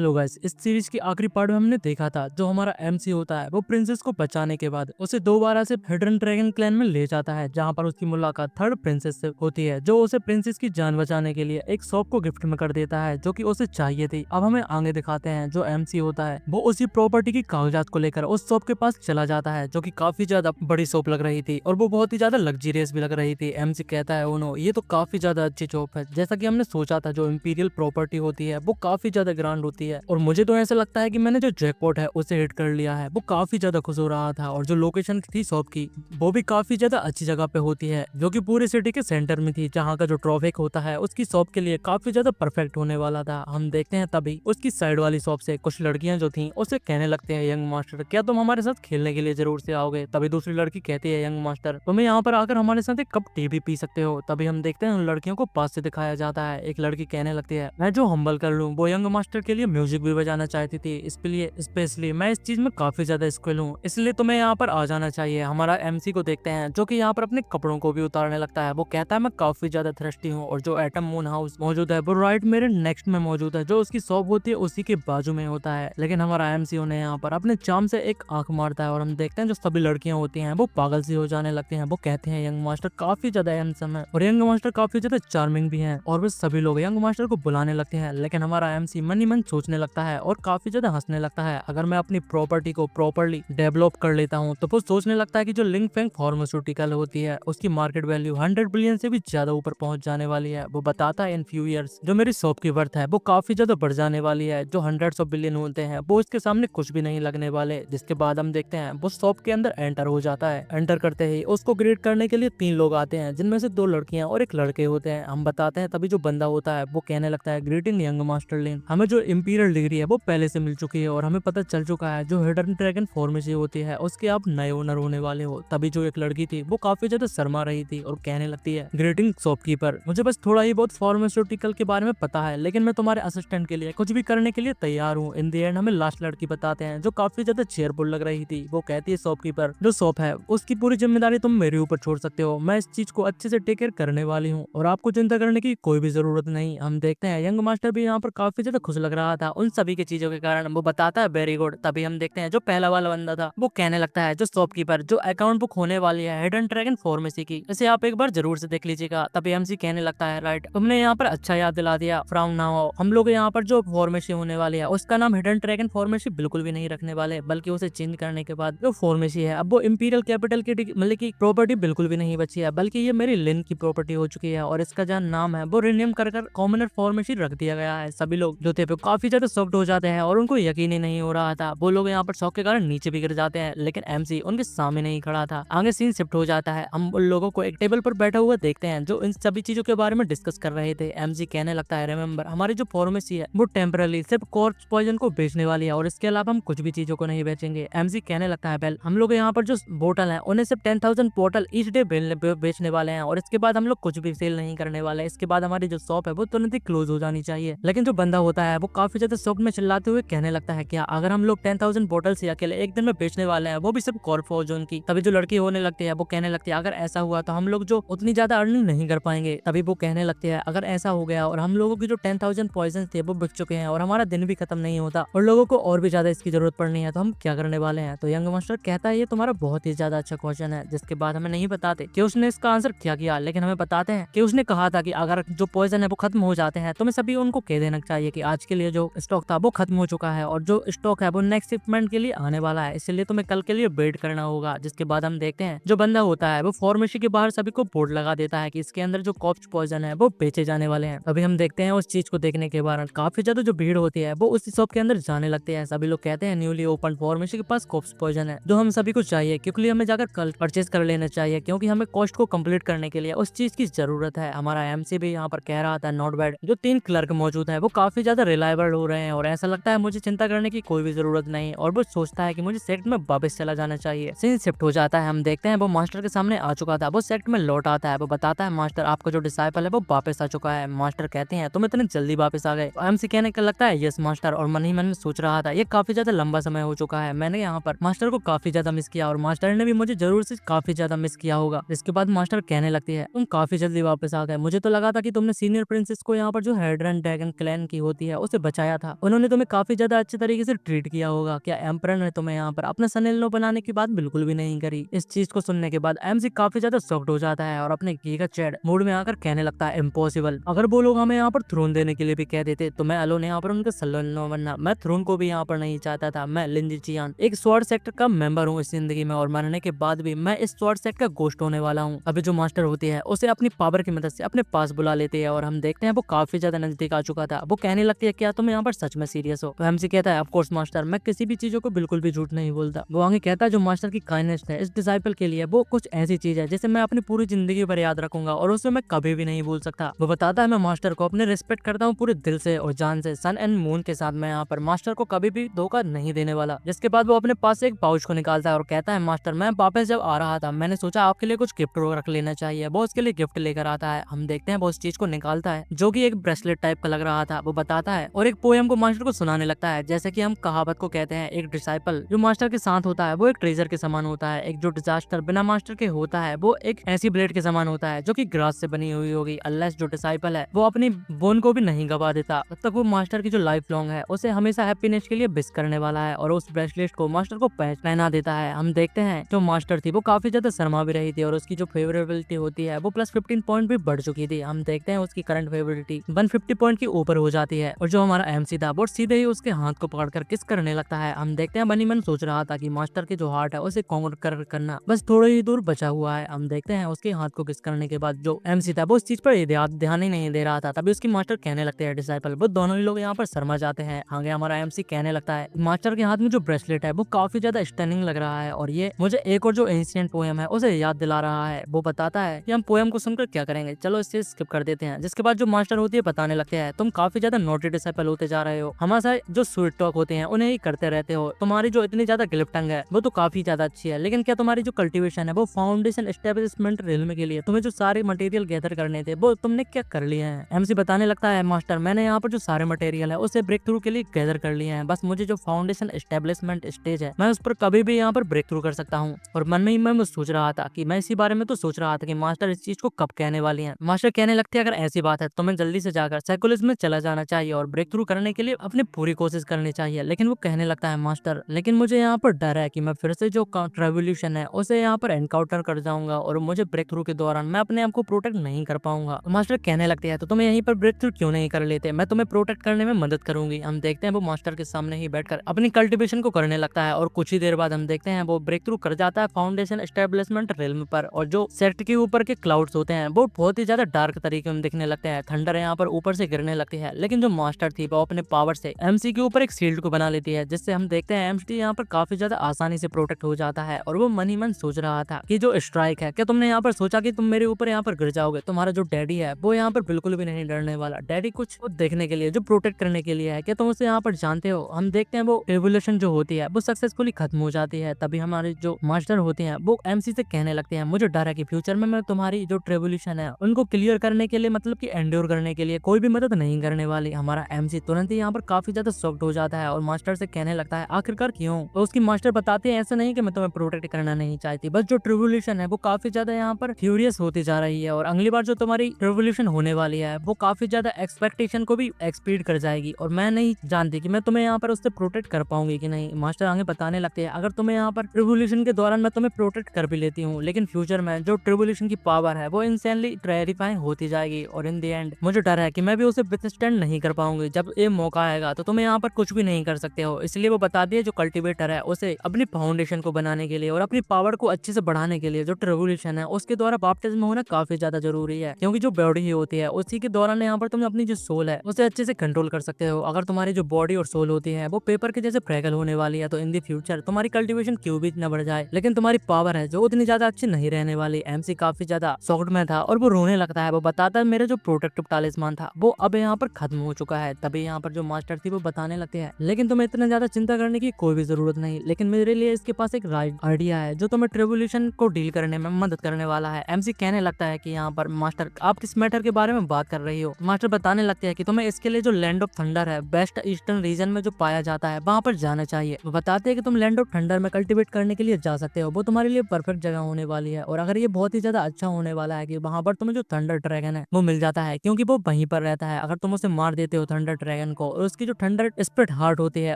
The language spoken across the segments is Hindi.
हेलो गाइस, इस सीरीज की आखिरी पार्ट में हमने देखा था जो हमारा एमसी होता है वो प्रिंसेस को बचाने के बाद उसे दोबारा से हिडन ड्रैगन क्लैन में ले जाता है, जहां पर उसकी मुलाकात थर्ड प्रिंसेस से होती है जो उसे प्रिंसेस की जान बचाने के लिए एक शॉप को गिफ्ट में कर देता है जो कि उसे चाहिए थी। अब हमें आगे दिखाते हैं जो एमसी होता है वो उसी प्रॉपर्टी की कागजात को लेकर उस शॉप के पास चला जाता है जो कि काफी ज्यादा बड़ी शॉप लग रही थी और वो बहुत ही ज्यादा लग्जरियस भी लग रही थी। एमसी कहता है उन्होंने ये तो काफी ज्यादा अच्छी शॉप है, जैसा कि हमने सोचा था जो इंपीरियल प्रॉपर्टी होती है वो काफी ज्यादा ग्रांड होती है और मुझे तो ऐसा लगता है कि मैंने जो जैकपॉट है उसे हिट कर लिया है। वो काफी ज्यादा खुश हो रहा था और जो लोकेशन थी शॉप की वो भी काफी ज्यादा अच्छी जगह पे होती है जो कि पूरी सिटी के सेंटर में थी, जहाँ का जो ट्रैफिक होता है उसकी शॉप के लिए काफी ज्यादा परफेक्ट होने वाला था। हम देखते हैं तभी उसकी साइड वाली शॉप से कुछ लड़कियां जो थी उसे कहने लगते हैं यंग मास्टर क्या तुम हमारे साथ खेलने के लिए जरूर से आओगे। तभी दूसरी लड़की कहती है यंग मास्टर तुम्हें यहाँ पर आकर हमारे साथ एक कप टी भी पी सकते हो। तभी हम देखते हैं उन लड़कियों को पास से दिखाया जाता है। एक लड़की कहने लगती है मैं जो हम्बल कर लूँ, वो यंग मास्टर के लिए म्यूजिक भी बजाना चाहती थी, इसलिए स्पेशली मैं इस चीज में काफी ज्यादा स्किल हूँ, इसलिए तुम्हें यहाँ पर आ जाना चाहिए। हमारा एमसी को देखते हैं जो कि यहाँ पर अपने कपड़ों को भी उतारने लगता है। वो कहता है मैं काफी ज्यादा थ्रस्टी हूँ और जो एटम मून हाउस मौजूद है वो राइट मेरे नेक्स्ट में मौजूद है, जो उसकी शॉप होती है उसी के बाजू में होता है। लेकिन हमारा एमसी उन्हें यहाँ पर अपने चाम से एक आंख मारता है और हम देखते हैं जो सभी लड़कियां होती हैं वो पागल सी हो जाने लगती हैं। वो कहते हैं यंग मास्टर काफी ज्यादा हैंडसम है और यंग मास्टर काफी ज्यादा चार्मिंग भी है और वे सभी लोग यंग मास्टर को बुलाने लगते हैं। लेकिन हमारा एमसी मन ही मन सोचने लगता है और काफी ज्यादा हंसने लगता है अगर मैं अपनी प्रॉपर्टी को प्रॉपर्ली डेवलप कर लेता हूँ तो वो सोचने लगता है कि जो लिंक फेंग फार्मास्यूटिकल होती है उसकी मार्केट वैल्यू 100 बिलियन से भी ज्यादा ऊपर पहुंच जाने वाली है। वो बताता है इन फ्यू ईयर्स जो मेरी शॉप की वर्थ है वो काफी ज्यादा बढ़ जाने वाली है, जो हंड्रेड्स ऑफ बिलियन होते हैं वो इसके सामने कुछ भी नहीं लगने वाले। जिसके बाद हम देखते हैं वो शॉप के अंदर एंटर हो जाता है। एंटर करते ही उसको ग्रीट करने के लिए 3 लोग आते हैं जिनमें से 2 लड़कियां और एक लड़के होते हैं। हम बताते हैं तभी जो बंदा होता है वो कहने लगता है ग्रीटिंग यंग मास्टर लिन, हमें जो इंपीरियल डिग्री है वो पहले से मिल चुकी है और हमें पता चल चुका है जो हिडन ड्रैगन फॉर्मेसी होती है उसके आप नए ओनर होने वाले हो। तभी जो एक लड़की थी वो काफी ज्यादा शर्मा रही थी और कहने लगती है ग्रीटिंग शॉपकीपर, मुझे बस थोड़ा ही बहुत फार्मास्यूटिकल के बारे में पता है लेकिन मैं तुम्हारे असिस्टेंट के लिए कुछ भी करने के लिए तैयार हूँ। इन दी एंड हमें लास्ट लड़की बताते हैं जो काफी ज्यादा चेयरफुल लग रही थी। वो कहती है शॉपकीपर जो शॉप है उसकी पूरी जिम्मेदारी तुम मेरे ऊपर छोड़ सकते हो, मैं इस चीज को अच्छे से टेक केयर करने वाली हूँ और आपको चिंता करने की कोई भी जरूरत नहीं। हम देखते हैं यंग मास्टर भी यहाँ पर काफी ज्यादा खुश लग रहा था उन सभी की चीजों के कारण। वो बताता है वेरी गुड। तभी हम देखते हैं जो पहला वाला बंदा था वो कहने लगता है जो शॉपकीपर जो अकाउंट बुक होने वाली है हिडन ड्रैगन फार्मेसी की, इसे आप एक बार जरूर से देख लीजिएगा। तभी एमसी कहने लगता है राइट तुमने यहाँ पर अच्छा याद दिला दिया, फ्राउन ना हो, हम लोग यहाँ पर जो फार्मेसी होने वाली है उसका नाम हिडन ड्रैगन फार्मेसी बिल्कुल भी नहीं रखने वाले, बल्कि उसे चेंज करने के बाद जो फार्मेसी है अब वो इंपीरियल कैपिटल की मतलब की प्रॉपर्टी बिल्कुल भी नहीं बची है, बल्कि ये मेरी लिन की प्रॉपर्टी हो चुकी है और इसका जहाँ नाम है वो रिनेम कर कॉमनर फार्मेसी रख दिया गया है। सभी लोग जो थे काफी ज्यादा शॉक्ड हो जाते हैं और उनको यकीन ही नहीं हो रहा था। वो लोग यहाँ पर शॉक के कारण नीचे भी गिर जाते हैं लेकिन एमसी उनके सामने नहीं खड़ा था। आगे सीन शिफ्ट हो जाता है, हम उन लोगों को एक टेबल पर बैठा हुआ देखते हैं जो इन सभी चीजों के बारे में डिस्कस कर रहे थे। एमसी कहने लगता है रिमेंबर हमारी जो फार्मेसी है वो टेम्परली सिर्फ कॉर्प्स पॉइजन को बेचने वाली है और इसके अलावा हम कुछ भी चीजों को नहीं बेचेंगे। एमसी कहने लगता है बेल हम लोग यहाँ पर जो बोतल है उन्हें सिर्फ 10,000 बोतल ईच डे बेचने वाले हैं और इसके बाद हम लोग कुछ भी सेल नहीं करने वाले। इसके बाद हमारी जो शॉप है वो तुरंत ही क्लोज हो जानी चाहिए। लेकिन जो बंदा होता है वो काफी ज्यादा शॉक में चिल्लाते हुए कहने लगता है क्या अगर हम लोग 10,000 बोतल से अकेले एक दिन में बेचने वाले हैं वो भी सिर्फ कॉर्प पॉइजन की। तभी जो लड़की होने लगती है वो कहने लगती है अगर ऐसा हुआ तो हम लोग जो उतनी ज्यादा अर्निंग नहीं कर पाएंगे। तभी वो कहने लगती है अगर ऐसा हो गया और हम लोगों की जो 10,000 पॉइजन थे वो बिक चुके हैं और हमारा दिन भी खत्म नहीं होता और लोगों को और भी ज्यादा इसकी जरूरत पड़नी है तो हम क्या करने वाले हैं। तो यंग मास्टर कहता है ये तुम्हारा बहुत ही ज्यादा अच्छा क्वेश्चन है। जिसके बाद हमें नहीं बताते कि उसने इसका आंसर क्या किया, लेकिन हमें बताते हैं कि उसने कहा था कि अगर जो पॉइजन है वो खत्म हो जाते हैं तो हमें सभी उनको कह देना चाहिए कि आज के लिए जो स्टॉक था वो खत्म हो चुका है और जो स्टॉक है वो नेक्स्ट शिपमेंट के लिए आने वाला है, इसलिए तुम्हें कल के लिए वेट करना होगा। जिसके बाद हम देखते हैं जो बंदा होता है वो फार्मेसी के बाहर सभी को बोर्ड लगा देता है कि इसके अंदर जो कॉप्स पॉइजन है वो बेचे जाने वाले हैं। अभी हम देखते हैं उस चीज को देखने के बाद काफी ज्यादा जो भीड़ होती है वो उस शॉप के अंदर जाने लगते हैं। सभी लोग कहते हैं न्यूली ओपन फार्मेसी के पास कॉप्स पॉइजन है जो हम सभी को चाहिए, क्योंकि हमें जाकर कल परचेज कर लेना चाहिए क्योंकि हमें कॉस्ट को कंप्लीट करने के लिए उस चीज की जरूरत है। हमारा एमसी भी यहाँ पर कह रहा था नॉट बैड। जो 3 क्लर्क मौजूद है वो काफी ज्यादा रिलायबल हो रहे हैं और ऐसा लगता है मुझे चिंता करने की कोई भी जरूरत नहीं और वो सोचता है कि मुझे सेक्ट में वापस चला जाना चाहिए। सीन शिफ्ट हो जाता है, हम देखते हैं वो मास्टर के सामने आ चुका था। वो सेक्ट में लौट आता है। वो बताता है मास्टर आपका जो डिसाइपल है वो वापस आ चुका है। मास्टर कहते हैं तुम इतने जल्दी वापस आ गए। एमसी कहने का लगता है यस मास्टर, और मन ही मन में सोच रहा था ये काफी ज्यादा लंबा समय हो चुका है, मैंने यहाँ पर मास्टर को काफी ज्यादा मिस किया और मास्टर ने भी मुझे जरूर से काफी ज्यादा मिस किया होगा। इसके बाद मास्टर कहने लगती है तुम काफी जल्दी वापस आ गए, मुझे तो लगा था कि तुमने सीनियर प्रिंसेस को यहाँ पर जो हिडन ड्रैगन क्लैन की होती है उसे बचाया आया था उन्होंने तुम्हें काफी ज्यादा अच्छे तरीके से ट्रीट किया होगा, क्या एम्परर ने तुम्हें यहाँ पर अपना सन इन लॉ बनाने की बात बिल्कुल भी नहीं करी। इस चीज को सुनने के बाद एमसी काफी ज्यादा शॉक्ड हो जाता है और अपने गीगा चैड मूड में आकर कहने लगता है इम्पॉसिबल, अगर वो लोग हमें यहाँ पर थ्रोन देने के लिए भी कह देते तो मैं अलोन यहाँ पर उनका सन इन लॉ बनना, मैं थ्रोन को भी यहाँ पर नहीं चाहता था। मैं लिंजी चियान एक स्वॉर्ड सेक्टर का मेंबर हूँ इस जिंदगी में और मरने के बाद भी मैं इस स्वॉर्ड सेक्टर का गोस्ट होने वाला हूँ। अभी जो मास्टर होती है उसे अपनी पावर की मदद से अपने पास बुला लेती है और हम देखते हैं वो काफी ज्यादा नजदीक आ चुका था। वो कहने लगती है क्या तुम यहाँ पर सच में सीरियस हो? तो एमसी कहता है ऑफ कोर्स मास्टर, मैं किसी भी चीजों को बिल्कुल भी झूठ नहीं बोलता। वो आगे कहता है जो मास्टर की काइंडनेस है इस डिसाइपल के लिए वो कुछ ऐसी चीज है जिसे मैं अपनी पूरी जिंदगी भर याद रखूंगा और उसे मैं कभी भी नहीं भूल सकता। वो बताता है मैं मास्टर को अपने रिस्पेक्ट करता हूँ पूरे दिल से और जान से, सन एंड मून के साथ मैं यहाँ पर मास्टर को कभी भी धोखा नहीं देने वाला। जिसके बाद वो अपने पास से एक पाउच को निकालता है और कहता है मास्टर मैं वापस जब आ रहा था मैंने सोचा आपके लिए कुछ गिफ्ट रख लेना चाहिए। वो उसके लिए गिफ्ट लेकर आता है। हम देखते हैं वो उस चीज को निकालता है जो कि एक ब्रेसलेट टाइप का लग रहा था। वो बताता है और एक पोएम को मास्टर को सुनाने लगता है। जैसे कि हम कहावत को कहते हैं एक डिसाइपल जो मास्टर के साथ होता है वो एक ट्रेजर के समान होता है, एक जो डिजास्टर बिना मास्टर के होता है वो एक ऐसी ब्लेड के समान होता है जो कि ग्रास से बनी हुई होगी। अनलेस जो डिसाइपल है वो अपनी बोन को भी नहीं गवा देता तब तक वो मास्टर की जो लाइफ लॉन्ग है उसे हमेशा हैप्पीनेस के लिए विश करने वाला है और उस ब्रेसलेट को मास्टर को पहना देता है। हम देखते हैं जो मास्टर थी वो काफी ज्यादा शर्मा भी रही थी और उसकी जो फेवरेबिलिटी होती है वो +15 पॉइंट भी बढ़ चुकी थी। हम देखते हैं उसकी करंट फेवरेबिलिटी 150 पॉइंट की ऊपर हो जाती है और जो हमारा एमसी था वो सीधे ही उसके हाथ को पकड़कर किस करने लगता है। हम देखते हैं बनी मन सोच रहा था कि मास्टर के जो हार्ट है उसे कॉन्कर करना बस थोड़ी ही दूर बचा हुआ है। हम देखते हैं उसके हाथ को किस करने के बाद जो एमसी था वो उस चीज पर ध्यान ही नहीं दे रहा था। तभी उसकी मास्टर कहने लगते हैं डिसाइपल, वो दोनों ही लोग यहाँ पर शर्मा जाते हैं। आगे हमारा एमसी कहने लगता है मास्टर के हाथ में जो ब्रेसलेट है वो काफी ज्यादा स्टनिंग लग रहा है और ये मुझे एक और जो एंशिएंट पोएम है उसे याद दिला रहा है। वो बताता है कि हम पोएम को सुनकर क्या करेंगे, चलो इससे स्किप कर देते हैं। जिसके बाद जो मास्टर होती है बताने लगते हैं तुम काफी ज्यादा नोटी डिसाइपल होते जा रहे हो, हमारे साथ जो स्वीट टॉक होते हैं उन्हें ही करते रहते हो, तुम्हारी जो इतनी ज्यादा ग्लिप टंग है वो तो काफी ज्यादा अच्छी है, लेकिन क्या तुम्हारी जो कल्टीवेशन है वो फाउंडेशन एस्टेब्लिशमेंट रिल्म के लिए तुम्हें जो सारे मटेरियल गैदर करने थे वो तुमने क्या कर लिए हैं? एमसी बताने लगता है मास्टर मैंने यहाँ पर जो सारे मटेरियल है उसे ब्रेक थ्रू के लिए गैदर कर लिए हैं, बस मुझे जो फाउंडेशन एस्टेब्लिशमेंट स्टेज है मैं उस पर कभी भी यहाँ पर ब्रेक थ्रू कर सकता हूँ। और मन में ही मैं सोच रहा था कि मैं इसी बारे में तो सोच रहा था कि मास्टर इस चीज को कब कहने वाली हैं। मास्टर कहने लगते हैं अगर ऐसी बात है तो मैं जल्दी से जाकर साइकोलॉजी में चला जाना चाहिए और ब्रेक थ्रू करने के लिए अपनी पूरी कोशिश करनी चाहिए। लेकिन वो कहने लगता है मास्टर लेकिन मुझे यहाँ पर डर है कि मैं फिर से जो रेवोल्यूशन है उसे यहाँ पर एनकाउंटर कर जाऊंगा और मुझे ब्रेक थ्रू के दौरान मैं अपने आप को प्रोटेक्ट नहीं कर पाऊंगा। मास्टर कहने लगते हैं तो तुम यहीं पर ब्रेक थ्रू क्यों नहीं कर लेते, मैं तुम्हें प्रोटेक्ट करने में मदद करूंगी। हम देखते हैं वो मास्टर के सामने ही बैठकर अपनी कल्टिवेशन को करने लगता है और कुछ ही देर बाद हम देखते हैं वो ब्रेक थ्रू कर जाता है फाउंडेशन एस्टेब्लिशमेंट रिल्म पर और जो सेट के ऊपर के क्लाउड्स होते हैं वो बहुत ही ज्यादा डार्क तरीके में दिखने लगते हैं। थंडर यहाँ पर ऊपर से गिरने लगती है लेकिन जो मास्टर थी वो अपने पावर से एमसी के ऊपर एक शील्ड को बना लेती है जिससे हम देखते हैं एमसी यहाँ पर काफी ज्यादा आसानी से प्रोटेक्ट हो जाता है। और वो मन ही मन सोच रहा था कि जो स्ट्राइक है क्या तुमने यहाँ पर सोचा कि तुम मेरे ऊपर यहाँ पर गिर जाओगे, तुम्हारा जो डैडी है वो यहाँ पर बिल्कुल भी नहीं डरने वाला, डैडी कुछ देखने के लिए जो प्रोटेक्ट करने के लिए है, क्या तुम उसे यहाँ पर जानते हो? हम देखते हैं वो रेवोल्यूशन जो होती है वो सक्सेसफुली खत्म हो जाती है। तभी हमारे जो मास्टर होते हैं वो एमसी से कहने लगते हैं मुझे डर है कि फ्यूचर में मैं तुम्हारी जो रेवोल्यूशन है उनको क्लियर करने के लिए मतलब कि एंड्योर करने के लिए कोई भी मदद नहीं करने वाली। हमारा एमसी तुरंत ही यहाँ पर काफी ज्यादा शॉक्ड हो जाता है और मास्टर से कहने लगता है आखिरकार क्यों? तो उसकी मास्टर बताते हैं ऐसा नहीं कि मैं तुम्हें प्रोटेक्ट करना नहीं चाहती, बस जो रेवोल्यूशन है वो काफी ज्यादा यहाँ पर फ्यूरियस होती जा रही है और अगली बार जो तुम्हारी रेवोल्यूशन होने वाली है वो काफी ज्यादा एक्सपेक्टेशन को भी एक्सपीड कर जाएगी और मैं नहीं जानती कि मैं तुम्हें यहाँ पर उससे प्रोटेक्ट कर पाऊंगी कि नहीं। मास्टर आगे बताने लगते हैं अगर तुम्हें यहाँ पर रेवोल्यूशन के दौरान मैं तुम्हें प्रोटेक्ट कर भी लेती हूँ लेकिन फ्यूचर में जो रेवोल्यूशन की पावर है वो इंसेनली टेरिफाइंग होती जाएगी और इन द एंड मुझे डर है कि मैं भी उसे विथस्टैंड नहीं कर पाऊंगी। जब ये मौका आएगा तो तुम्हें यहाँ पर कुछ भी नहीं कर सकते हो। इसलिए वो बता दिए जो कल्टीवेटर है उसे अपनी फाउंडेशन को बनाने के लिए और अपनी पावर को अच्छे से बढ़ाने के लिए जो रेवोल्यूशन है उसके द्वारा बैप्टिज्म होना काफी ज्यादा जरूरी है, क्योंकि जो बॉडी ही होती है उसी के दौरान यहाँ पर तुम अपनी जो सोल है उसे अच्छे से कंट्रोल कर सकते हो। अगर तुम्हारी जो बॉडी और सोल होती है वो पेपर के जैसे फ्रैगल होने वाली है तो इन द फ्यूचर तुम्हारी कल्टीवेशन क्यों भी न बढ़ जाए लेकिन तुम्हारी पावर है जो उतनी ज्यादा अच्छी नहीं रहने वाली। एमसी काफी ज्यादा शॉक्ड में था और वो रोने लगता है। वो बताता है मेरा जो प्रोटेक्टिव टालिस्मान था वो अब यहाँ पर खत्म हो चुका है। तभी यहाँ पर जो मास्टर थी वो बताने लगते हैं लेकिन तुम्हें इतना ज्यादा चिंता करने की कोई भी जरूरत नहीं, लेकिन मेरे लिए इसके पास एक राइट आइडिया है जो तुम्हें रेवोल्यूशन को डील करने में मदद करने वाला है। एमसी कहने लगता है कि यहाँ पर मास्टर आप किस मैटर के बारे में बात कर रही हो? मास्टर बताने लगते हैं कि तुम्हें इसके लिए जो लैंड ऑफ थंडर है वेस्ट ईस्टर्न रीजन में जो पाया जाता है वहाँ पर जाना चाहिए। वो बताते हैं कि तुम लैंड ऑफ थंडर में कल्टीवेट करने के लिए जा सकते हो, वो तुम्हारे लिए परफेक्ट जगह होने वाली है और अगर ये बहुत ही ज्यादा अच्छा होने वाला है कि वहाँ पर तुम्हें जो थंडर ड्रैगन है वो मिल जाता है क्योंकि वो वहीं पर रहता है। अगर तुम उसे मार देते हो थंडर ड्रैगन ड्रैगन को और उसकी जो थंडर स्पिरिट हार्ट होती है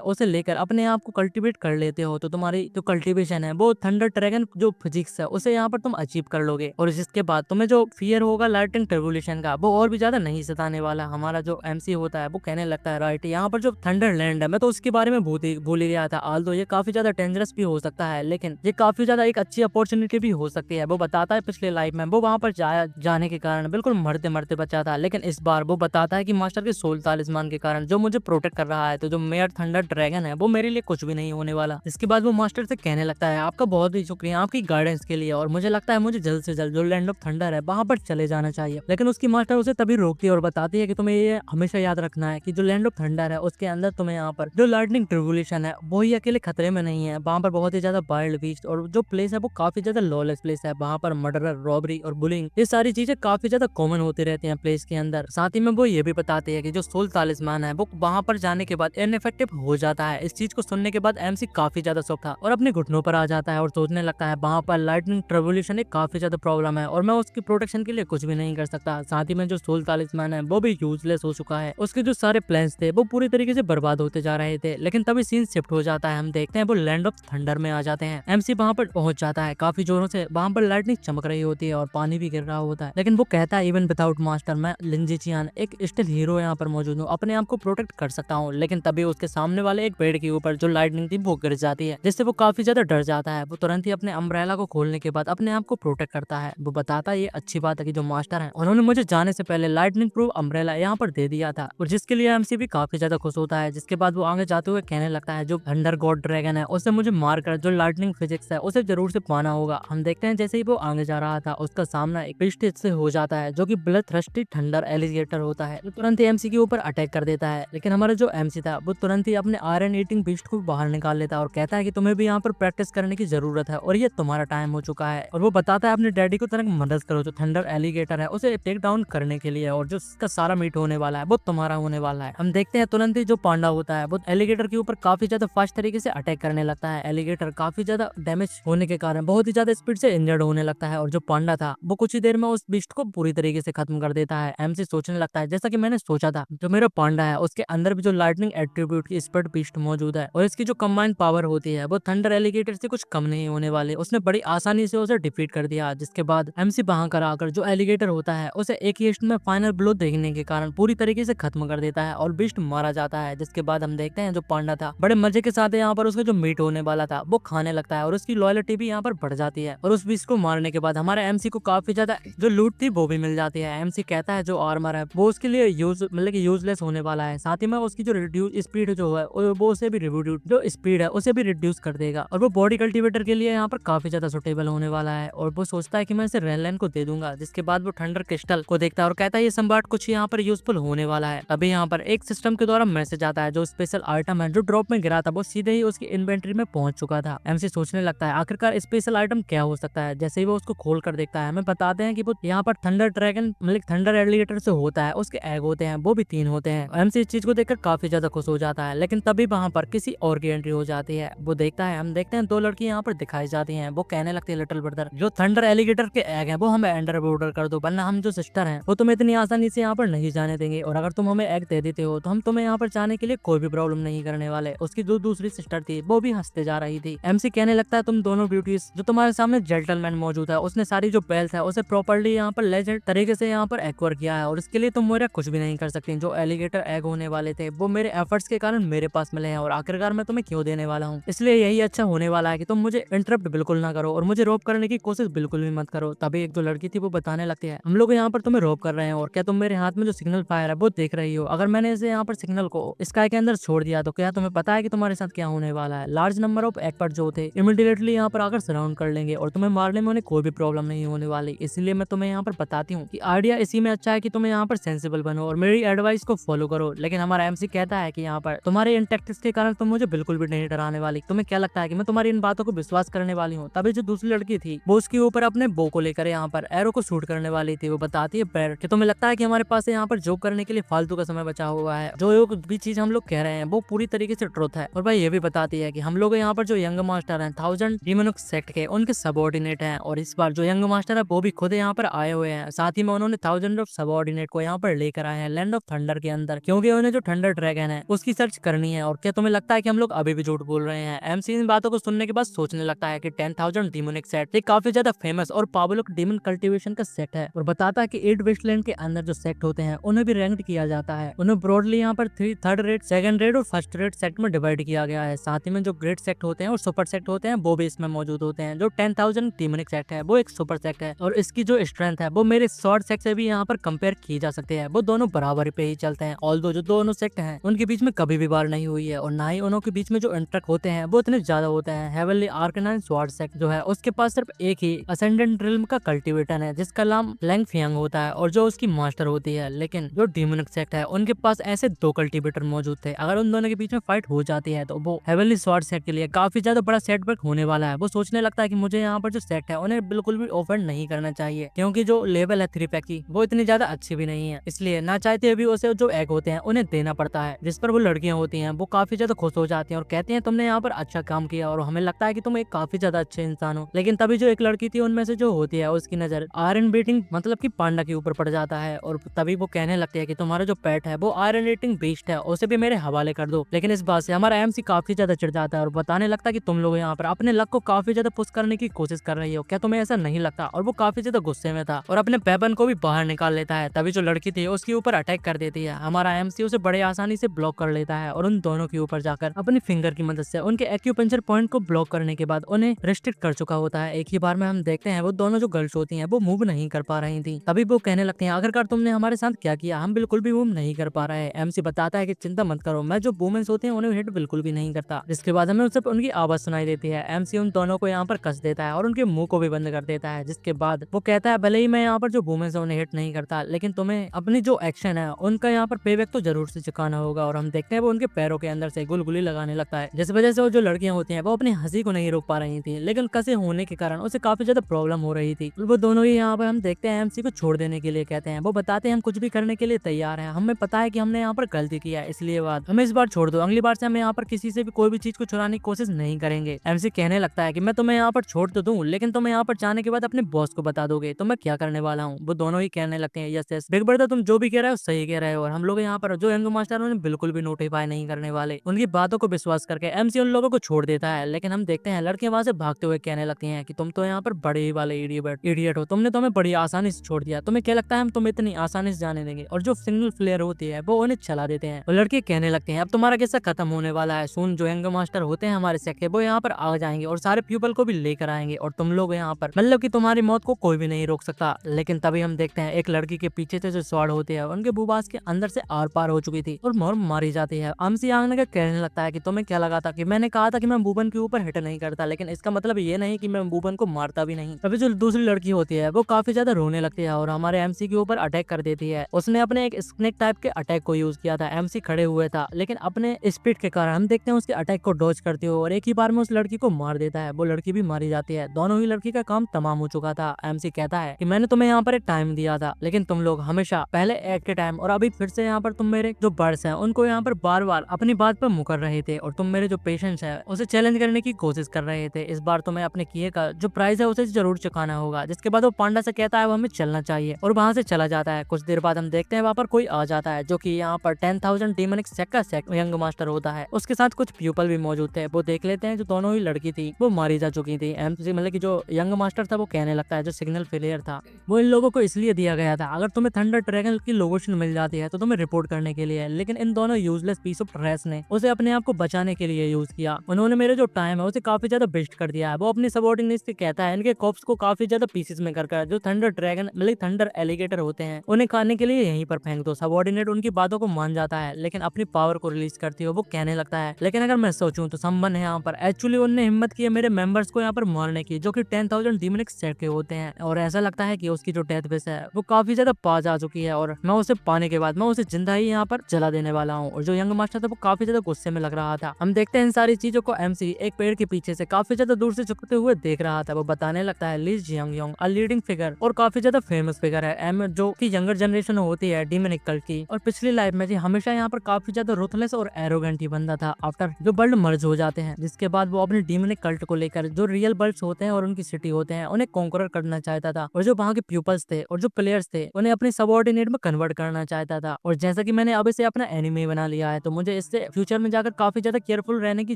उसे लेकर अपने आप को कल्टीवेट कर लेते हो तो तुम्हारी जो कल्टीवेशन है वो थंडर ड्रैगन जो फिजिक्स है उसे यहाँ पर तुम अचीव कर लोगे। और जिसके बाद तुम्हें जो फियर होगा लाइटनिंग टर्बुलेशन का वो और भी ज्यादा नहीं सताने वाला। हमारा जो एमसी होता है वो कहने लगता है राइट यहाँ पर जो थंडरलैंड है मैं तो उसके बारे में भूल ही गया था, आल्दो ये काफी ज्यादा डेंजरस भी हो सकता है लेकिन ये काफी ज्यादा एक अच्छी अपॉर्चुनिटी भी हो सकती है। वो बताता है पिछले लाइफ में वो वहां पर जाने के कारण बिल्कुल मरते मरते बचा था, लेकिन इस बार वो बताता है कि मास्टर के सोल तालिस्मान के कारण जो मुझे प्रोटेक्ट कर रहा है तो जो मेयर थंडर ड्रैगन है वो मेरे लिए कुछ भी नहीं होने वाला। इसके बाद वो मास्टर से कहने लगता है आपका बहुत ही शुक्रिया आपकी गाइडेंस के लिए और मुझे लगता है मुझे जल्द से जल्द जो लैंड ऑफ थंडर है वहां पर चले जाना चाहिए। लेकिन उसकी मास्टर उसे तभी रोकती है और बताती है कि तुम्हें ये हमेशा याद रखना है कि जो लैंड ऑफ थंडर है उसके अंदर तुम्हें यहाँ पर जो लाइटनिंग ट्रिब्यूलेशन है वो ही अकेले खतरे में नहीं है, वहाँ पर बहुत ही ज्यादा वाइल्ड बीस्ट और जो प्लेस है वो काफी ज्यादा लॉलेस प्लेस है। वहाँ पर मर्डर रॉबरी और बुलिंग ये सारी चीजें काफी ज्यादा कॉमन होती रहती हैं प्लेस के अंदर। साथ ही में वो ये भी बताते हैं कि जो सोल तालिस्मान है वो वहाँ पर जाने के बाद इनइफेक्टिव हो जाता है। इस चीज को सुनने के बाद एमसी काफी ज्यादा शॉक था और अपने घुटनों पर आ जाता है और सोचने लगता है वहाँ पर लाइटनिंग ट्रिब्यूलेशन एक काफी ज्यादा प्रॉब्लम है और मैं उसकी प्रोटेक्शन के लिए कुछ भी नहीं कर सकता। साथ ही में जो सोल तालिस्मान है वो भी यूजलेस हो चुका है, उसके जो सारे प्लान्स थे वो पूरी तरीके से बर्बाद होते जा रहे थे। लेकिन तभी सीन शिफ्ट हो जाता है, हम देखते हैं वो लैंड ऑफ थंडर में आ जाते हैं। एमसी वहाँ पर पहुंच जाता है, काफी जोरों से वहाँ पर लाइटनिंग चमक रही होती है और पानी भी गिर रहा होता है, लेकिन वो कहता है इवन विदाउट मास्टर मैं लिंजी चियान एक स्टिल हीरो यहाँ पर मौजूद हूँ, अपने आप को प्रोटेक्ट कर सकता हूँ। लेकिन तभी उसके सामने वाले एक पेड़ के ऊपर जो लाइटनिंग थी वो गिर जाती है जिससे वो काफी ज्यादा डर जाता है। वो तुरंत ही अपने अम्ब्रेला को खोलने के बाद अपने आप को प्रोटेक्ट करता है। वो बताता है ये अच्छी बात है कि जो मास्टर है उन्होंने मुझे जाने से पहले लाइटनिंग प्रूफ अम्ब्रेला यहाँ पर दे दिया था और जिसके लिए एमसी भी काफी ज्यादा खुश होता है। जिसके बाद वो आगे जाते हुए कहने लगता है जो थंडर गॉड ड्रैगन है उसे मुझे मारकर जो लाइटनिंग फिजिक्स है उसे जरूर से पाना होगा। हम देखते हैं जैसे ही वो आगे जा रहा था उसका सामना एक बिस्ट से हो जाता है जो कि ब्लड थ्रस्टी थंडर एलिगेटर होता है, जो तुरंत ही एमसी के ऊपर अटैक कर देता है। लेकिन हमारा जो एमसी था वो तुरंत ही अपने आयरन ईटिंग बिस्ट को बाहर निकाल लेता है और कहता है कि तुम्हें भी यहाँ पर प्रैक्टिस करने की जरूरत है और ये तुम्हारा टाइम हो चुका है। और वो बताता है अपने डैडी को तुरंत मदद करो, जो थंडर एलिगेटर है उसे टेक डाउन करने के लिए और जो उसका सारा मीट होने वाला है वो तुम्हारा होने वाला है। हम देखते हैं तुरंत ही जो पांडा होता है वो एलिगेटर के ऊपर काफी ज्यादा फास्ट तरीके से अटैक करने लगता है। एलिगेटर काफी ज्यादा डैमेज होने के कारण बहुत ही ज्यादा स्पीड से इंजर्ड होने लगता है और जो पांडा था वो कुछ ही देर में उस बिस्ट को पूरी तरीके से खत्म कर देता है। एमसी सोचने लगता है जैसा कि मैंने सोचा था, जो मेरा पांडा है उसके अंदर भी जो लाइटनिंग एट्रीब्यूट की स्पीड बिस्ट मौजूद है और इसकी जो कंबाइंड पावर होती है वो थंडर एलिगेटर से कुछ कम नहीं होने वाले। उसने बड़ी आसानी से उसे डिफीट कर दिया। जिसके बाद एमसी वहां कर आकर जो एलिगेटर होता है उसे एक ही में फाइनल ब्लो देखने के कारण पूरी तरीके से खत्म कर देता है और बिस्ट मारा जाता है। जिसके बाद हम देखते हैं जो पांडा था बड़े मजे के साथ यहाँ पर उसका जो मीट होने वाला था वो खाने लगता है और उसकी लॉयल्टी भी यहाँ पर बढ़ जाती है। और उस बिस्ट को मारने के बाद हमारे एमसी को काफी ज्यादा जो लूट थी वो भी मिल जाती है। एमसी कहता है जो आर्मर है वो उसके लिए यूजलेस होने वाला है, साथ ही में उसकी जो रिड्यूस स्पीड जो है वो उसे भी जो स्पीड है उसे भी रिड्यूस कर देगा और वो बॉडी कल्टीवेटर के लिए यहाँ पर काफी ज्यादा सुटेबल होने वाला है। और वो सोचता है कि मैं इसे रेनलैंड को दे दूंगा। जिसके बाद वो थंडर क्रिस्टल को देखता है और कहता है ये संभाट कुछ यहाँ पर यूजफुल होने वाला है। अभी यहाँ पर एक सिस्टम के द्वारा मैसेज आता है जो स्पेशल आइटम है जो ड्रॉप में गिरा था वो सीधे ही उसकी इन्वेंट्री में पहुंच चुका था। एमसी सोचने लगता है आखिरकार स्पेशल आइटम क्या हो सकता है। जैसे ही वो उसको खोल कर देखता है हमें बताते हैं कि वो यहाँ पर थंडर ड्रैगन थंडर एलिगेटर से होता है, उसके एग होते हैं वो भी 3 होते हैं। एमसी इस चीज को देखकर काफी ज्यादा खुश हो जाता है। लेकिन तभी वहाँ पर किसी और की एंट्री हो जाती है। वो देखता है, हम देखते हैं 2 लड़की यहाँ पर दिखाई जाती हैं। वो कहने लगती है लिटिल ब्रदर जो थंडर एलिगेटर के एग हैं वो हमें अंडर बॉर्डर कर दो, वरना हम जो सिस्टर हैं वो तुम्हें इतनी आसानी से यहाँ पर नहीं जाने देंगे और अगर तुम हमें एग दे देते हो तो हम तुम्हें यहाँ पर जाने के लिए कोई भी प्रॉब्लम नहीं करने वाले। उसकी जो दूसरी सिस्टर थी वो भी हंसते जा रही थी। एमसी कहने लगता है तुम दोनों ब्यूटीज जो तुम्हारे सामने जेंटलमैन मौजूद है उसने सारी जो बेल्स है उसे प्रॉपर्ली यहाँ पर लेजेंड तरीके से यहाँ पर एक्वायर किया है और इसके लिए तुम मेरा कुछ भी नहीं कर सकती। जो एलिगेटर एग होने वाले थे वो मेरे एफर्ट्स के कारण मेरे पास मिले हैं और आखिरकार मैं तुम्हें क्यों देने वाला हूँ, इसलिए यही अच्छा होने वाला है कि तुम मुझे इंटरप्ट बिल्कुल ना करो और मुझे रोप करने की कोशिश बिल्कुल भी मत करो। तभी एक जो लड़की थी वो बताने लगती है हम लोग यहाँ पर तुम्हें रोप कर रहे हैं और क्या तुम मेरे हाथ में जो सिग्नल फायर है वो देख रही हो, अगर मैंने इसे यहाँ पर सिग्नल को स्काई के अंदर छोड़ दिया तो क्या तुम्हें पता है कि तुम्हारे साथ क्या होने वाला है। लार्ज नंबर ऑफ एक्सपर्ट जो थे इमीडिएटली यहाँ पर आकर सराउंड कर लेंगे और तुम्हें मारने में उन्हें कोई भी प्रॉब्लम नहीं होने वाली। इसलिए मैं तुम्हें यहाँ पर बताती हूँ कि आइडिया इसी में अच्छा है कि तुम्हें यहाँ पर सेंसिबल बनो और मेरी एडवाइस को फॉलो करो। लेकिन हमारा एमसी कहता है कि यहाँ पर तुम्हारे इन टैक्टिक्स के कारण तुम मुझे बिल्कुल भी नहीं डराने वाली, तुम्हें क्या लगता है कि मैं तुम्हारी इन बातों को विश्वास करने वाली हूँ। तभी जो दूसरी लड़की थी वो उसके ऊपर अपने बो को लेकर यहाँ पर एरो को शूट करने वाली थी। वो बताती है पैर कि तुम्हें लगता है कि हमारे पास यहाँ पर जॉब करने के लिए फालतू का समय बचा हुआ है, जो भी चीज हम लोग कह रहे हैं वो पूरी तरीके से ट्रुथ है। और भाई ये भी बताती है कि हम लोग यहाँ पर जो यंग मास्टर हैं 1000 डीमोनिक सेक्ट के उनके सबऑर्डिनेट हैं और इस बार जो यंग मास्टर है वो भी खुद यहाँ पर आए हुए हैं। साथ ही में उन्होंने 1000 ऑफ सबऑर्डिनेट को यहाँ पर लेकर आए हैं लैंड ऑफ थंडर के अंदर क्योंकि उन्हें जो थंडर ड्रैगन है उसकी सर्च करनी है। और क्या तुम्हें लगता है कि हम लोग अभी भी झूठ बोल रहे हैं? एमसी इन बातों को सुनने के बाद सोचने लगता है कि 10,000 डीमोनिक सेट एक काफी ज्यादा फेमस और पावरफुल डीमन कल्टीवेशन का सेट है, और बताता है कि 8 वेस्टलैंड के अंदर जो सेट होते हैं उन्हें भी रैंक्ड किया जाता है। उन्हें ब्रॉडली यहाँ पर थर्ड रेट, सेकंड रेट और फर्स्ट रेट सेट में डिवाइड किया गया है। साथ ही में जो ग्रेट सेट होते हैं और सुपर सेट होते हैं वो भी इसमें मौजूद होते हैं। जो 10,000 डीमोनिक सेट है वो एक सुपर सेट है, और इसकी जो स्ट्रेंथ है वो मेरे शॉर्ट सेट से भी यहाँ पर कंपेयर की जा सकती है। वो दोनों बराबर पे ही चलते हैं, ऑल्दो जो दोनों सेट हैं उनके बीच में कभी भी वार नहीं हुई है, और ना ही उनके बीच में जो इंटरेक्ट होते हैं वो इतने ज्यादा होते हैं। हेवनली आर्कनाइन स्वॉर्ड सेट जो है उसके पास सिर्फ एक ही असेंडेंट रिल्म का कल्टीवेटर है जिसका नाम लैंग फियांग होता है और जो उसकी मास्टर होती है। लेकिन जो डीमोनिक सेट है उनके पास ऐसे 2 कल्टीवेटर मौजूद थे। अगर उन दोनों के बीच में फाइट हो जाती है तो वो हेवनली स्वॉर्ड सेट के लिए काफी ज्यादा बड़ा सेटबैक होने वाला है। वो सोचने लगता है कि मुझे यहाँ पर जो सेट है उन्हें बिल्कुल भी ऑफेंड नहीं करना चाहिए, क्योंकि जो लेवल है 3 पैक की वो इतनी ज्यादा अच्छी भी नहीं है, इसलिए ना चाहते भी उसे जो एग होते हैं उन्हें देना पड़ता है। जिस पर वो लड़कियां होती हैं वो काफी ज्यादा खुश हो जाती हैं और कहती हैं तुमने यहाँ पर अच्छा काम किया और हमें लगता है कि तुम एक काफी ज्यादा अच्छे इंसान हो। लेकिन तभी जो एक लड़की थी उनमें से जो होती है उसकी नजर आयरन बीटिंग मतलब की पांडा के ऊपर पड़ जाता है, और तभी वो कहने लगती है कि तुम्हारा जो पेट है वो आयरन ईटिंग बीस्ट है, उसे भी मेरे हवाले कर दो। लेकिन इस बात से हमारा एमसी काफी ज्यादा चिढ़ जाता है और बताने लगता है कि तुम लोग यहाँ पर अपने लक को काफी ज्यादा पुश करने की कोशिश कर रही हो, क्या तुम्हें ऐसा नहीं लगता? और वो काफी ज्यादा गुस्से में था और अपने वेपन को भी बाहर निकाल लेता है। तभी जो लड़की थी उसके ऊपर अटैक कर देती है। हमारा एमसी उसे बड़े आसानी से ब्लॉक कर लेता है और उन दोनों के ऊपर जाकर अपनी फिंगर की मदद से उनके एक्यूपंचर पॉइंट को ब्लॉक करने के बाद उन्हें रिस्ट्रिक्ट कर चुका होता है। एक ही बार में हम देखते हैं वो दोनों जो गर्ल्स होती हैं वो मूव नहीं कर पा रही थी। तभी वो कहने लगते हैं आखिरकार तुमने हमारे साथ क्या किया, हम बिल्कुल भी मूव नहीं कर पा रहे हैं। एमसी बताता है कि चिंता मत करो, मैं जो वुमेन्स होते हैं उन्हें हिट बिल्कुल भी नहीं करता। जिसके बाद हमें सिर्फ उनकी आवाज सुनाई देती है। एमसी उन दोनों को यहाँ पर कस देता है और उनके मुंह को भी बंद कर देता है। जिसके बाद वो कहता है भले ही मैं यहाँ पर जो वुमेन्स है उन्हें हिट नहीं करता, लेकिन तुम्हें अपनी जो एक्शन है उनका यहाँ पर पेबैक तो जरूर से चुकाना होगा। और हम देखते हैं वो उनके पैरों के अंदर से गुलगुली लगाने लगता है, जिस वजह से वो जो लड़कियां होती हैं वो अपनी हंसी को नहीं रोक पा रही थी, लेकिन कसे होने के कारण उसे काफी ज्यादा प्रॉब्लम हो रही थी। वो दोनों ही यहाँ पर हम देखते हैं एमसी को छोड़ देने के लिए कहते हैं। वो बताते हैं हम कुछ भी करने के लिए तैयार हैं, हमें पता है कि हमने यहाँ पर गलती किया है, इसलिए बात हमें इस बार छोड़ दो, अगली बार से हम यहाँ पर किसी से भी कोई भी चीज को चुराने की कोशिश नहीं करेंगे। एमसी कहने लगता है कि मैं तुम्हें यहाँ पर छोड़ तो दूं, लेकिन तुम्हें यहाँ पर जाने के बाद अपने बॉस को बता दोगे तो मैं क्या करने वाला हूँ। वो दोनों ही कहने लगते हैं यस यस बिग ब्रदर, तुम जो भी कह रहे हो सही कह रहे हो। और हम लोग यहाँ पर जो यंग मास्टर उन्हें बिल्कुल भी नोटिफाई नहीं करने वाले। उनकी बातों को विश्वास करके एमसी उन लोगों को छोड़ देता है। लेकिन हम देखते हैं लड़कियां वहां से भागते हुए कहने लगती हैं कि तुम तो यहाँ पर बड़े ही वाले इडियट हो, तुमने तो हमें बड़ी आसानी से छोड़ दिया, तुम्हें क्या लगता है हम तुम्हें इतनी आसानी से जाने देंगे? और जो सिंगल प्लेयर होती है वो उन्हें चला देते हैं। और लड़के कहने लगते हैं अब तुम्हारा किस्सा खत्म होने वाला है, सुन जो यंग मास्टर होते हैं हमारे सेक्ट के वो यहाँ पर आ जाएंगे और सारे पीपल को भी लेकर आएंगे और तुम लोग यहाँ पर मतलब कि तुम्हारी मौत को कोई भी नहीं रोक सकता। लेकिन तभी हम देखते हैं एक लड़की के पीछे से जो स्वॉर्ड होती है उनके बुबास के अंदर से आर पार हो चुकी थी और मोर मारी जाती है। एमसी आने का कहने लगता है कि तुम्हें क्या लगा था कि मैंने कहा था कि मैं बूबन के ऊपर हिट नहीं करता, लेकिन इसका मतलब ये नहीं कि मैं बूबन को मारता भी नहीं। तभी जो दूसरी लड़की होती है वो काफी ज्यादा रोने लगती है और हमारे एमसी के ऊपर अटैक कर देती है। उसने अपने एक स्नेक टाइप के अटैक को यूज किया था। एमसी खड़े हुए था लेकिन अपने स्पीड के कारण हम देखते हैं उसके अटैक को डॉज करते हो और एक ही बार में उस लड़की को मार देता है। वो लड़की भी मारी जाती है। दोनों ही लड़की का काम तमाम हो चुका था। एमसी कहता है कि मैंने तुम्हें यहाँ पर एक टाइम दिया था, लेकिन तुम लोग हमेशा पहले एक के टाइम और अभी फिर से यहाँ पर तुम मेरे जो बर्ड्स हैं उनको यहाँ पर बार बार अपनी बात पर मुकर रहे थे और तुम मेरे जो पेशेंस है उसे चैलेंज करने की कोशिश कर रहे थे। इस बार तुम्हें अपने किए का जो प्राइस है उसे जरूर चुकाना होगा। जिसके बाद वो पांडा से कहता है वो हमें चलना चाहिए और वहां से चला जाता है। कुछ देर बाद हम देखते हैं वहां पर कोई आ जाता है जो कि यहाँ पर 10,000 डीमनिक सेक का यंग मास्टर होता है। उसके साथ कुछ पीपल भी मौजूद थे। वो देख लेते हैं जो दोनों ही लड़की थी वो मारी जा चुकी थी। एमसी मतलब कि जो यंग मास्टर था वो कहने लगता है जो सिग्नल फेलियर था वो इन लोगों को इसलिए दिया गया था, अगर तुम्हें थंडर ड्रैगन की लोकेशन मिल जाती है तो तुम्हें रिपोर्ट करने के लिए, लेकिन इन दोनों यूजलेस पीस ऑफ ट्रैश ने उसे अपने आप को बचाने के लिए यूज किया। उन्होंने मेरे जो टाइम है उसे काफी ज्यादा वेस्ट कर दिया है। वो अपनी सबॉर्डिनेट्स से कहता है इनके कॉप्स को काफी ज्यादा पीसेस में कर जो थंडर ड्रैगन मतलब थंडर एलिगेटर होते हैं उन्हें खाने के लिए यहीं पर फेंक दो। सबॉर्डिनेट उनकी बातों को मान जाता है लेकिन अपनी पावर को रिलीज करती हो वो कहने लगता है लेकिन अगर मैं सोचूं तो संबंध है यहाँ पर एक्चुअली उन्होंने हिम्मत की है मेरे मेंबर्स को यहाँ पर मारने की जो कि 10,000 डीमनिक सेट के होते हैं, और ऐसा लगता है कि उसकी जो डेथ बेस है वो काफी ज्यादा पास आ चुकी है और मैं उसे पाने के बाद मैं उसे जिंदा ही यहाँ पर जला देने वाला हूँ। और जो यंग मास्टर था वो काफी ज्यादा गुस्से में लग रहा था। हम देखते हैं इन सारी चीजों को एमसी एक पेड़ के पीछे से काफी ज्यादा दूर से झुकते हुए देख रहा था। वो बताने लगता है ली जियांग अ लीडिंग फिगर और काफी ज्यादा फेमस फिगर है एम जो की यंगर जनरेशन होती है डीमनिक कल्ट की, और पिछली लाइफ में जी हमेशा यहाँ पर काफी ज्यादा रुथलेस और एरोगेंट ही बंदा था आफ्टर जो बल्ड मर्ज हो जाते हैं। जिसके बाद वो अपने डीमनिक कल्ट को लेकर जो रियल बल्ड्स होते हैं और उनकी सिटी होते हैं उन्हें कॉन्करर करना चाहता था, और जो वहाँ के पीपल्स थे और जो प्लेयर्स थे उन्हें अपने सबऑर्डिनेट में कन्वर्ट करना चाहता था। और जैसे जैसा कि मैंने अब इसे अपना एनिमे बना लिया है, तो मुझे इससे फ्यूचर में जाकर काफी ज्यादा केयरफुल रहने की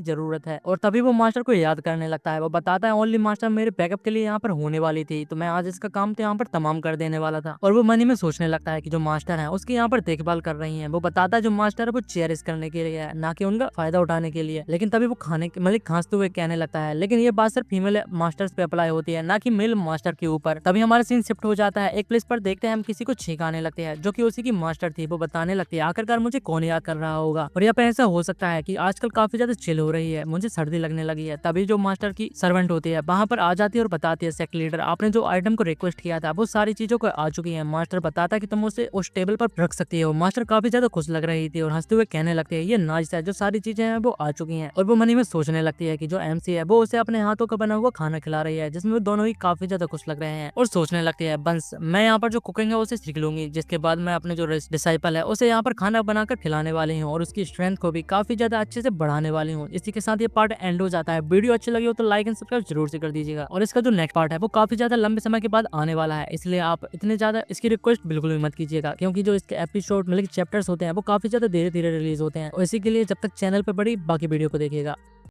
जरूरत है। और तभी वो मास्टर को याद करने लगता है। वो बताता है ओनली मास्टर मेरे बैकअप के लिए यहाँ पर होने वाली थी, तो मैं आज इसका काम तो यहाँ पर तमाम कर देने वाला था। और वो मनी में सोचने लगता है कि जो मास्टर है उसकी यहाँ पर देखभाल कर रही है। वो बताता है जो मास्टर है वो चेरिश करने के लिए है, ना कि उनका फायदा उठाने के लिए। लेकिन तभी वो खाने मतलब खांसते हुए कहने लगता है, लेकिन ये बात सिर्फ फीमेल मास्टर्स पे अप्लाई होती है, ना कि मेल मास्टर के ऊपर। तभी हमारा सीन शिफ्ट हो जाता है एक प्लेस पर, देखते हैं हम किसी को छींकाने लगते हैं जो कि उसी की मास्टर थी। वो बताने लगती है आखिरकार मुझे कौन याद कर रहा होगा, और यहाँ पे ऐसा हो सकता है कि आजकल काफी ज्यादा चिल हो रही है, मुझे सर्दी लगने लगी है। तभी जो मास्टर की सर्वेंट होती है वहां पर आ जाती है और बताती है सेक्ट लीडर आपने जो आइटम को रिक्वेस्ट किया था वो सारी चीजों को आ चुकी है। मास्टर बताता है कि तुम उसे उस टेबल पर रख सकती हो। मास्टर काफी ज्यादा खुश लग रही थी और हंसते हुए कहने लगती है ये नाइस है, जो सारी चीजें हैं वो आ चुकी हैं। और वो मनी में सोचने लगती है कि जो एमसी है वो उसे अपने हाथों का बना हुआ खाना खिला रही है, जिसमें वो दोनों ही काफी ज्यादा खुश लग रहे हैं। और सोचने लगती है बंस मैं यहाँ पर जो कुकिंग है उसे सीख लूंगी, जिसके बाद मैं अपने जो डिसाइपल है उसे यहाँ पर खाना बनाकर खिलाने वाली हूँ और उसकी स्ट्रेंथ को भी काफी ज्यादा अच्छे से बढ़ाने वाली हूँ। इसी के साथ ये पार्ट एंड हो जाता है। वीडियो अच्छी लगी हो तो लाइक एंड सब्सक्राइब जरूर से कर दीजिएगा। और इसका जो नेक्स्ट पार्ट है वो काफी ज्यादा लंबे समय के बाद आने वाला है, इसलिए आप इतने ज्यादा इसकी रिक्वेस्ट बिल्कुल भी मत कीजिएगा, क्योंकि जो इसके एपिसोड मतलब चैप्टर्स होते हैं वो काफी ज्यादा धीरे धीरे रिलीज होते हैं। और इसी के लिए जब तक चैनल पर बड़ी बाकी वीडियो को देखिएगा।